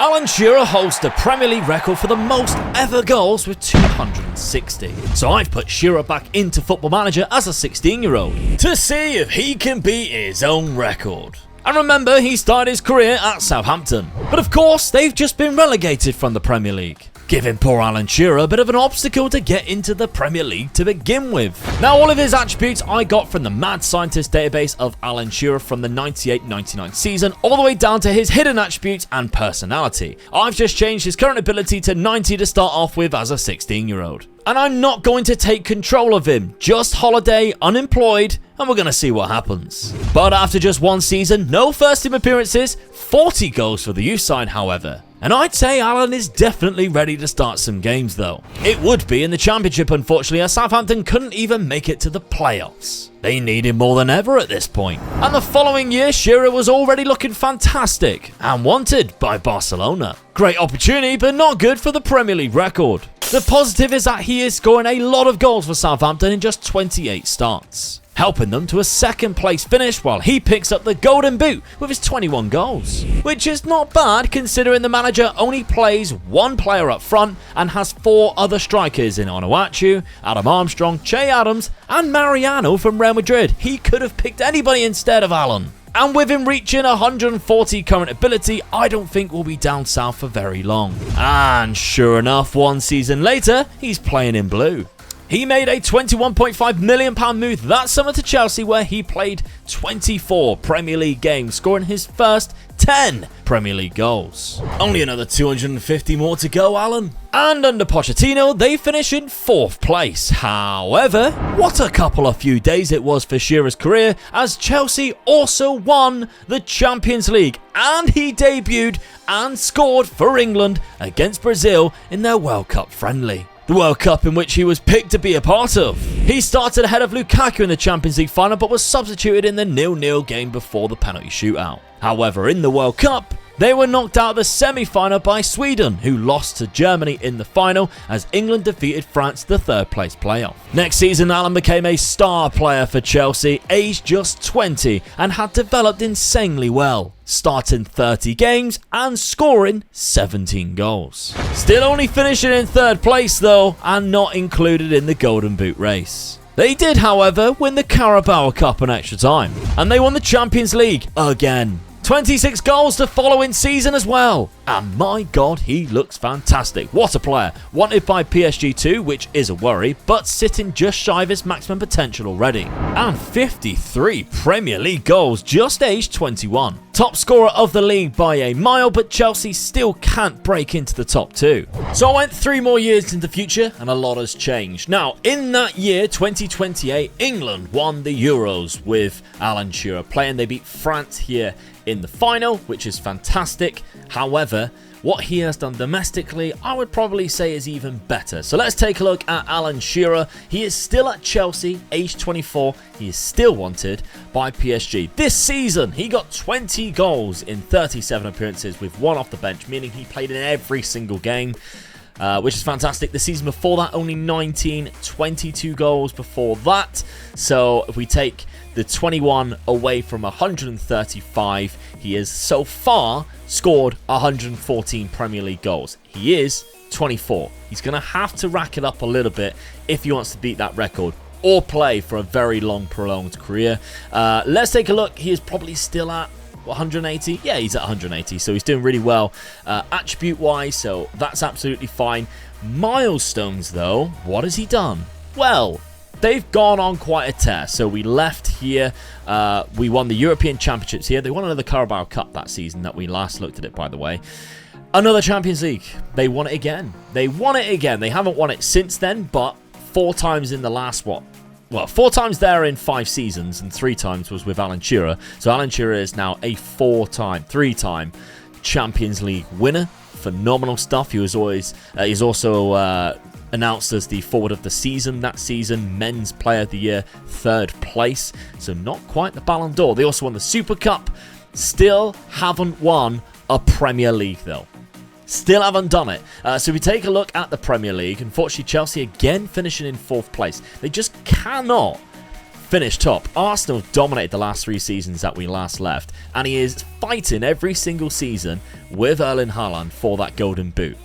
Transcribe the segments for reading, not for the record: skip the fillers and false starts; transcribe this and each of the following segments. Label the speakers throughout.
Speaker 1: Alan Shearer holds the Premier League record for the most ever goals with 260. So I've put Shearer back into Football Manager as a 16-year-old to see if he can beat his own record. And remember, he started his career at Southampton. But of course, they've just been relegated from the Premier League, giving poor Alan Shearer a bit of an obstacle to get into the Premier League to begin with. Now, all of his attributes I got from the Mad Scientist database of Alan Shearer from the 98-99 season, all the way down to his hidden attributes and personality. I've just changed his current ability to 90 to start off with as a 16-year-old. And I'm not going to take control of him, just holiday, unemployed, and we're going to see what happens. But after just one season, no first team appearances, 40 goals for the youth side however. And I'd say Alan is definitely ready to start some games though. It would be in the Championship unfortunately, as Southampton couldn't even make it to the playoffs. They need him more than ever at this point. And the following year, Shearer was already looking fantastic and wanted by Barcelona. Great opportunity, but not good for the Premier League record. The positive is that he is scoring a lot of goals for Southampton in just 28 starts, helping them to a second place finish while he picks up the golden boot with his 21 goals. Which is not bad considering the manager only plays one player up front and has 4 other strikers in Onuachu, Adam Armstrong, Che Adams and Mariano from Real Madrid. He could have picked anybody instead of Alan. And with him reaching 140 current ability, I don't think we'll be down south for very long. And sure enough, one season later, he's playing in blue. He made a £21.5 million move that summer to Chelsea where he played 24 Premier League games, scoring his first 10 Premier League goals. Only another 250 more to go, Alan. And under Pochettino, they finish in 4th place. However, what a couple of few days it was for Shearer's career, as Chelsea also won the Champions League and he debuted and scored for England against Brazil in their World Cup friendly. The World Cup in which he was picked to be a part of. He started ahead of Lukaku in the Champions League final but was substituted in the 0-0 game before the penalty shootout. However, in the World Cup, they were knocked out of the semi-final by Sweden, who lost to Germany in the final as England defeated France the 3rd place playoff. Next season, Alan became a star player for Chelsea, aged just 20, and had developed insanely well, starting 30 games and scoring 17 goals. Still only finishing in 3rd place though, and not included in the Golden Boot race. They did, however, win the Carabao Cup in extra time, and they won the Champions League again. 26 goals to follow in season as well. And my god, he looks fantastic. What a player. Wanted by PSG too, which is a worry, but sitting just shy of his maximum potential already. And 53 Premier League goals, just aged 21. Top scorer of the league by a mile, but Chelsea still can't break into the top 2. So I went 3 more years into the future and a lot has changed. Now, in that year, 2028, England won the Euros with Alan Shearer playing. They beat France here in the final, which is fantastic. However, what he has done domestically, I would probably say is even better. So let's take a look at Alan Shearer. He is still at Chelsea, age 24. He is still wanted by PSG. This season, he got 20 goals in 37 appearances with 1 off the bench, meaning he played in every single game. Which is fantastic. The season before that, only 19, 22 goals before that. So if we take the 21 away from 135, he has so far scored 114 Premier League goals. He is 24. He's going to have to rack it up a little bit if he wants to beat that record or play for a very long, prolonged career. Let's take a look. He is probably still at 180. Yeah, he's at 180, so he's doing really well attribute wise, so that's absolutely fine. Milestones though, what has he done? Well, they've gone on quite a tear. So we left here, we won the European Championships here. They won another Carabao Cup that season that we last looked at it, by the way. Another Champions League. They won it again. They won it again. They haven't won it since then, but 4 times in the last, what? Well, 4 times there in 5 seasons, and 3 times was with Alan Shearer. So Alan Shearer is now a 3-time Champions League winner. Phenomenal stuff. He was always, he's also announced as the forward of the season that season, men's player of the year, 3rd place. So not quite the Ballon d'Or. They also won the Super Cup. Still haven't won a Premier League though. Still haven't done it. So we take a look at the Premier League. Unfortunately, Chelsea again finishing in 4th place. They just cannot finished top. Arsenal dominated the last 3 seasons that we last left, and he is fighting every single season with Erling Haaland for that golden boot,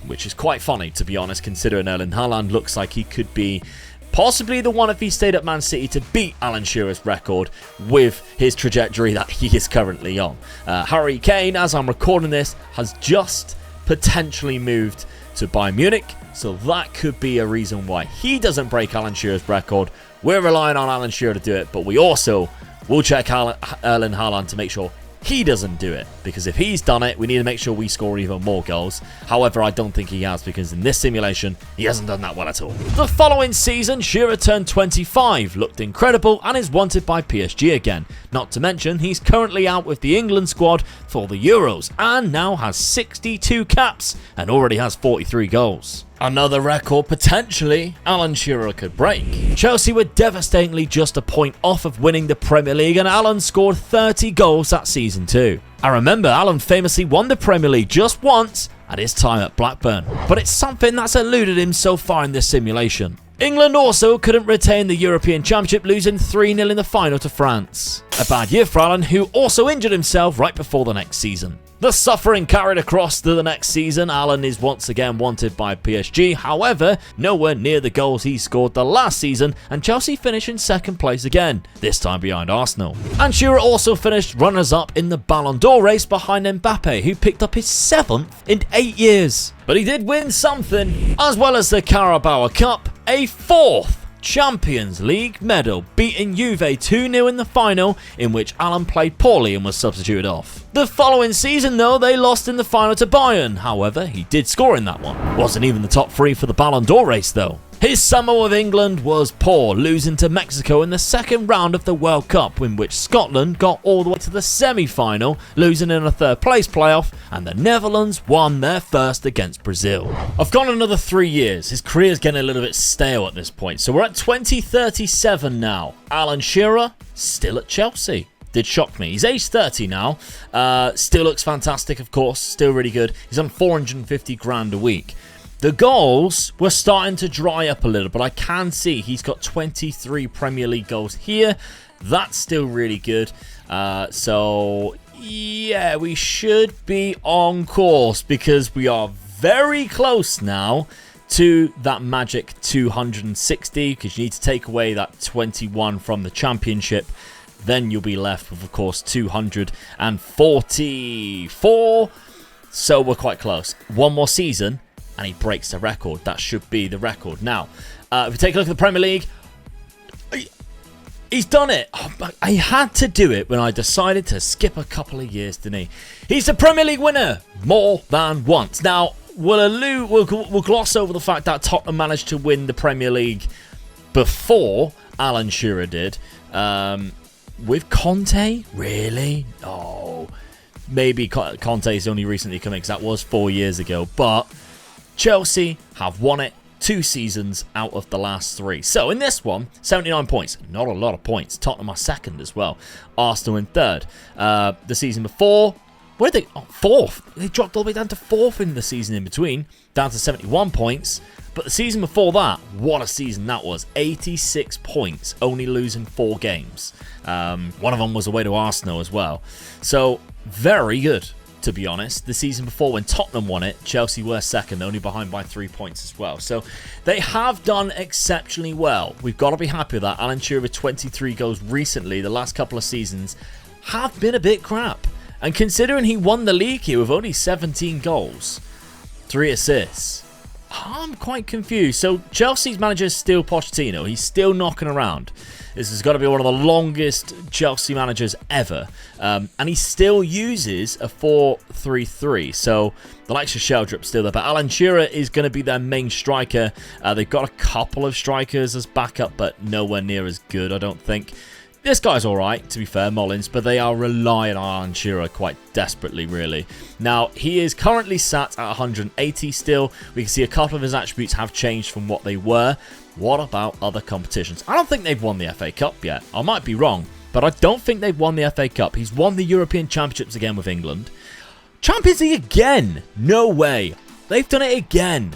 Speaker 1: which is quite funny, to be honest, considering Erling Haaland looks like he could be possibly the one if he stayed at Man City to beat Alan Shearer's record with his trajectory that he is currently on. Harry Kane, as I'm recording this, has just potentially moved to Bayern Munich, so that could be a reason why he doesn't break Alan Shearer's record. We're relying on Alan Shearer to do it, but we also will check Erling Haaland to make sure he doesn't do it, because if he's done it, we need to make sure we score even more goals. However, I don't think he has, because in this simulation, he hasn't done that well at all. The following season, Shearer turned 25, looked incredible, and is wanted by PSG again. Not to mention, he's currently out with the England squad for the Euros, and now has 62 caps, and already has 43 goals. Another record potentially Alan Shearer could break. Chelsea were devastatingly just a point off of winning the Premier League, and Alan scored 30 goals that season too. I remember Alan famously won the Premier League just once at his time at Blackburn, but it's something that's eluded him so far in this simulation. England also couldn't retain the European Championship, losing 3-0 in the final to France. A bad year for Alan, who also injured himself right before the next season. The suffering carried across to the next season. Alan is once again wanted by PSG, however, nowhere near the goals he scored the last season, and Chelsea finished in second place again, this time behind Arsenal. And Shearer also finished runners-up in the Ballon d'Or race behind Mbappe, who picked up his 7th in 8 years. But he did win something, as well as the Carabao Cup, a 4th Champions League medal, beating Juve 2-0 in the final, in which Alan played poorly and was substituted off. The following season though, they lost in the final to Bayern, however he did score in that one. Wasn't even the top 3 for the Ballon d'Or race though. His summer with England was poor, losing to Mexico in the second round of the World Cup, in which Scotland got all the way to the semi-final, losing in a 3rd place playoff, and the Netherlands won their first against Brazil. I've gone another 3 years. His career's getting a little bit stale at this point, so we're at 2037 now. Alan Shearer, still at Chelsea. Did shock me. He's age 30 now. Still looks fantastic, of course. Still really good. He's on 450 grand a week. The goals were starting to dry up a little, but I can see he's got 23 Premier League goals here. That's still really good. So, yeah, we should be on course, because we are very close now to that magic 260, because you need to take away that 21 from the championship. Then you'll be left with, of course, 244. So we're quite close. One more season, and he breaks the record. That should be the record. Now, if we take a look at the Premier League, he's done it. I had to do it when I decided to skip a couple of years, didn't he? He's the Premier League winner more than once. Now, we'll gloss over the fact that Tottenham managed to win the Premier League before Alan Shearer did. With Conte? Really? Oh, maybe Conte's only recently come in, because that was 4 years ago. But Chelsea have won it 2 seasons out of the last 3. So in this one, 79 points. Not a lot of points. Tottenham are second as well. Arsenal in third. The season before, where did they? Oh, 4th. They dropped all the way down to 4th in the season in between, down to 71 points. But the season before that, what a season that was. 86 points, only losing 4 games. One of them was away to Arsenal as well. So, very good, to be honest. The season before, when Tottenham won it, Chelsea were second, only behind by 3 points as well. So, they have done exceptionally well. We've got to be happy with that. Alan Shearer with 23 goals recently, the last couple of seasons, have been a bit crap. And considering he won the league here with only 17 goals, 3 assists, I'm quite confused. So Chelsea's manager is still Pochettino. He's still knocking around. This has got to be one of the longest Chelsea managers ever. And he still uses a 4-3-3. So the likes of Sheldrip's still there. But Alan Shearer is going to be their main striker. They've got a couple of strikers as backup, but nowhere near as good, I don't think. This guy's alright, to be fair, Mullins, but they are relying on Alan Shearer quite desperately, really. Now, he is currently sat at 180 still. We can see a couple of his attributes have changed from what they were. What about other competitions? I don't think they've won the FA Cup yet. I might be wrong, but I don't think they've won the FA Cup. He's won the European Championships again with England. Champions League again? No way. They've done it again.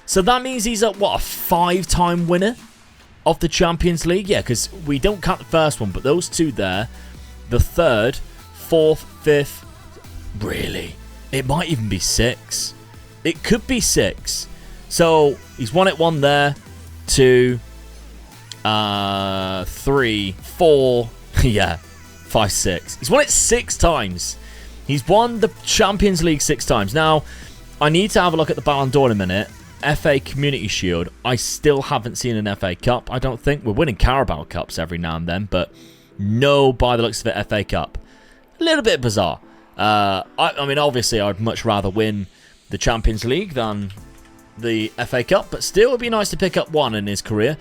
Speaker 1: So that means he's a, what, a 5-time winner? of the Champions League? Yeah, because we don't count the first one, but those two there, the third, fourth, fifth, really, it might even be 6. It could be 6. So he's won it 1 there, 2, 3, 4, yeah, 5, 6. He's won it 6 times. He's won the Champions League 6 times. Now, I need to have a look at the Ballon d'Or in a minute. FA Community Shield. I still haven't seen an FA Cup, I don't think. We're winning Carabao Cups every now and then, but no, by the looks of it, FA Cup. A little bit bizarre. I mean, obviously, I'd much rather win the Champions League than the FA Cup, but still, it'd be nice to pick up one in his career.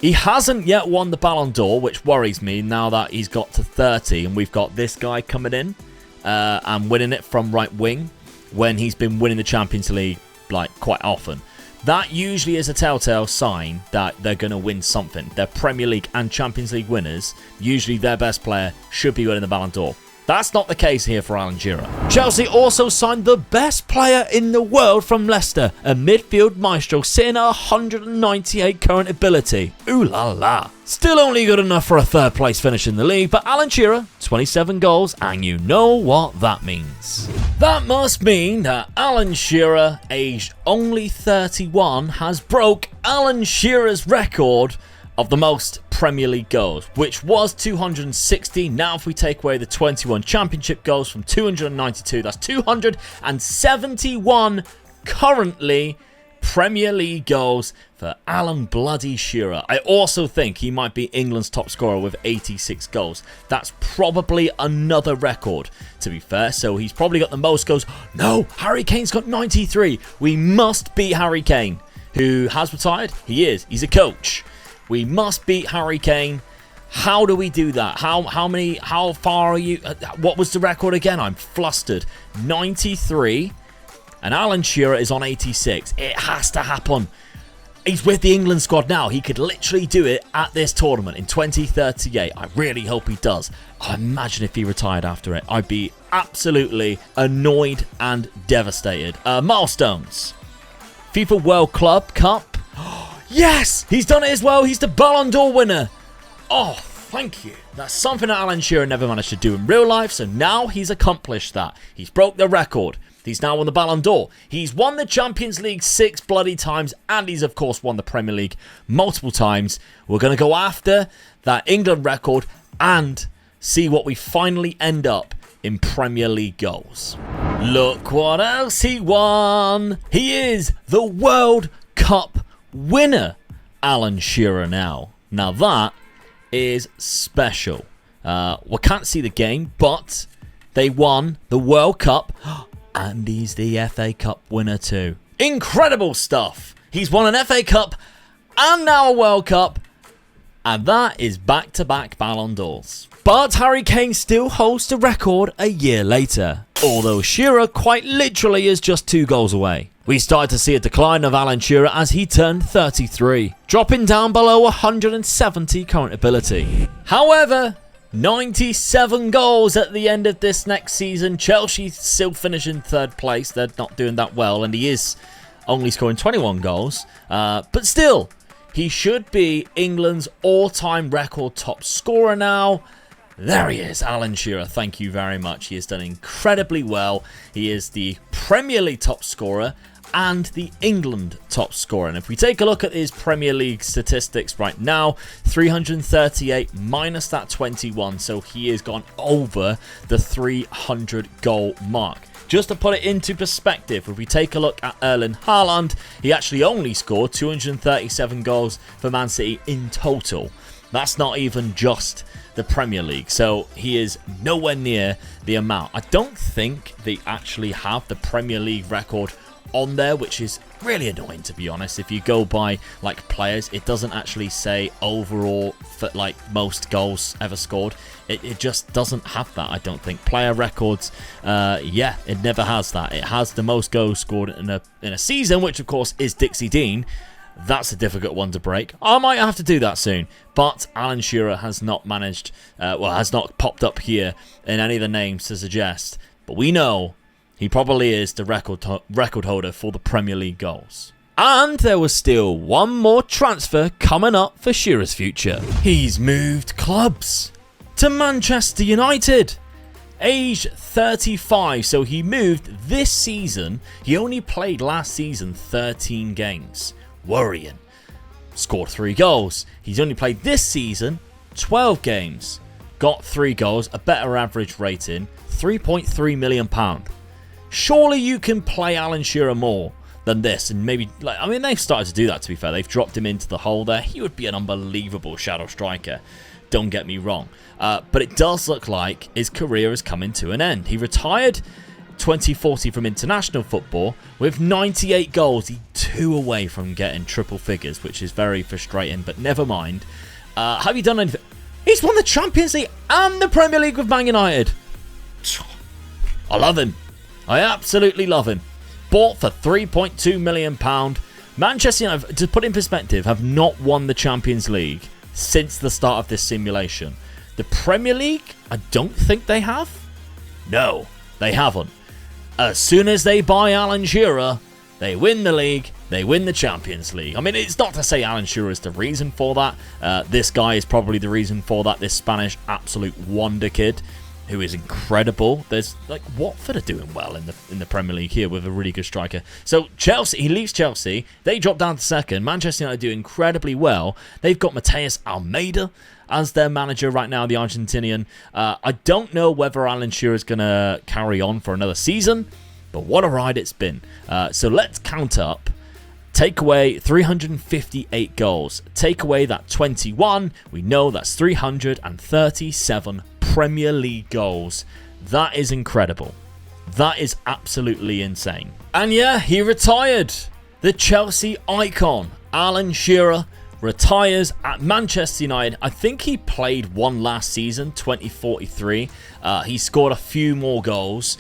Speaker 1: He hasn't yet won the Ballon d'Or, which worries me now that he's got to 30, and we've got this guy coming in and winning it from right wing when he's been winning the Champions League like quite often. That usually is a telltale sign that they're going to win something. They're Premier League and Champions League winners. Usually their best player should be winning the Ballon d'Or. That's not the case here for Alan Shearer. Chelsea also signed the best player in the world from Leicester, a midfield maestro sitting at 198 current ability. Ooh la la. Still only good enough for a 3rd place finish in the league, but Alan Shearer, 27 goals, and you know what that means. That must mean that Alan Shearer, aged only 31, has broke Alan Shearer's record of the most Premier League goals, which was 260. Now if we take away the 21 championship goals from 292, that's 271 currently Premier League goals for Alan bloody Shearer. I also think he might be England's top scorer with 86 goals. That's probably another record, to be fair, so he's probably got the most goals. No, Harry Kane's got 93. We must beat Harry Kane, who has retired. He is. He's a coach. We must beat Harry Kane. How do we do that? How far are you? What was the record again? I'm flustered. 93. And Alan Shearer is on 86. It has to happen. He's with the England squad now. He could literally do it at this tournament in 2038. I really hope he does. I imagine if he retired after it, I'd be absolutely annoyed and devastated. Milestones. FIFA World Club Cup. Yes! He's done it as well. He's the Ballon d'Or winner. Oh, thank you. That's something that Alan Shearer never managed to do in real life, so now he's accomplished that. He's broke the record. He's now won the Ballon d'Or. He's won the Champions League 6 bloody times, and he's, of course, won the Premier League multiple times. We're going to go after that England record and see what we finally end up in Premier League goals. Look what else he won. He is the World Cup winner, Alan Shearer now. Now that is special. We can't see the game, but they won the World Cup, and he's the FA Cup winner too. Incredible stuff. He's won an FA Cup and now a World Cup, and that is back-to-back Ballon d'Ors. But Harry Kane still holds the record a year later, although Shearer quite literally is just 2 goals away. We started to see a decline of Alan Shearer as he turned 33, dropping down below 170 current ability. However, 97 goals at the end of this next season. Chelsea still finishing 3rd place. They're not doing that well, and he is only scoring 21 goals. But still, he should be England's all-time record top scorer now. There he is, Alan Shearer. Thank you very much. He has done incredibly well. He is the Premier League top scorer and the England top scorer. And if we take a look at his Premier League statistics right now, 338 minus that 21, so he has gone over the 300 goal mark. Just to put it into perspective, if we take a look at Erling Haaland, he actually only scored 237 goals for Man City in total. That's not even just the Premier League, so he is nowhere near the amount. I don't think they actually have the Premier League record on there, which is really annoying, to be honest. If you go by like players, it doesn't actually say overall for like most goals ever scored. It just doesn't have that, I don't think. Player records, yeah, it never has that. It has the most goals scored in a season, which of course is Dixie Dean. That's a difficult one to break. I might have to do that soon. But Alan Shearer has not managed, has not popped up here in any of the names to suggest. But we know he probably is the record holder for the Premier League goals. And there was still one more transfer coming up for Shearer's future. He's moved clubs to Manchester United. Age 35, so he moved this season. He only played last season 13 games. Worrying. Scored 3 goals. He's only played this season 12 games. Got 3 goals, a better average rating, £3.3 million. Surely you can play Alan Shearer more than this, and maybe, like, I mean, they've started to do that, to be fair. They've dropped him into the hole there. He would be an unbelievable shadow striker, don't get me wrong. But it does look like his career is coming to an end. He retired 2040 from international football with 98 goals. He's 2 away from getting triple figures, which is very frustrating, but never mind. Have you done anything? He's won the Champions League and the Premier League with Man United. I love him. I absolutely love him. Bought for £3.2 million. Manchester United, to put in perspective, have not won the Champions League since the start of this simulation. The Premier League, I don't think they have. No, they haven't. As soon as they buy Alan Shearer, they win the league, they win the Champions League. I mean, it's not to say Alan Shearer is the reason for that. This guy is probably the reason for that. This Spanish absolute wonder kid, who is incredible. There's, like, Watford are doing well in the Premier League here with a really good striker. So Chelsea, he leaves Chelsea. They drop down to second. Manchester United do incredibly well. They've got Mateus Almeida as their manager right now, the Argentinian. I don't know whether Alan Shearer is going to carry on for another season, but what a ride it's been. So let's count up. Take away 358 goals. Take away that 21. We know that's 337 Premier League goals. That is incredible. That is absolutely insane. And yeah, he retired. The Chelsea icon, Alan Shearer, retires at Manchester United. I think he played one last season, 2043. He scored a few more goals,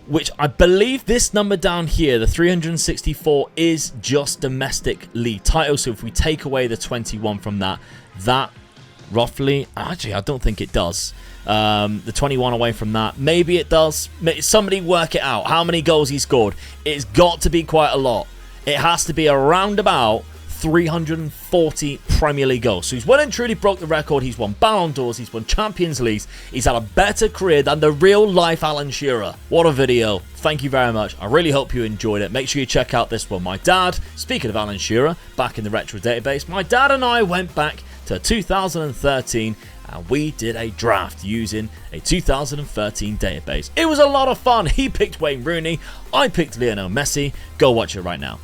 Speaker 1: which I believe this number down here, the 364, is just domestic league titles. So if we take away the 21 from that roughly, actually I don't think it does. The 21 away from that, maybe it does. Somebody work it out, how many goals he scored. It's got to be quite a lot. It has to be around about 340 Premier League goals. So he's well and truly broke the record. He's won Ballon d'Ors, he's won Champions Leagues, he's had a better career than the real life Alan Shearer. What a video. Thank you very much. I really hope you enjoyed it. Make sure you check out this one. My dad, speaking of Alan Shearer, back in the retro database, my dad and I went back to 2013 and we did a draft using a 2013 database. It was a lot of fun. He picked Wayne Rooney, I picked Lionel Messi. Go watch it right now.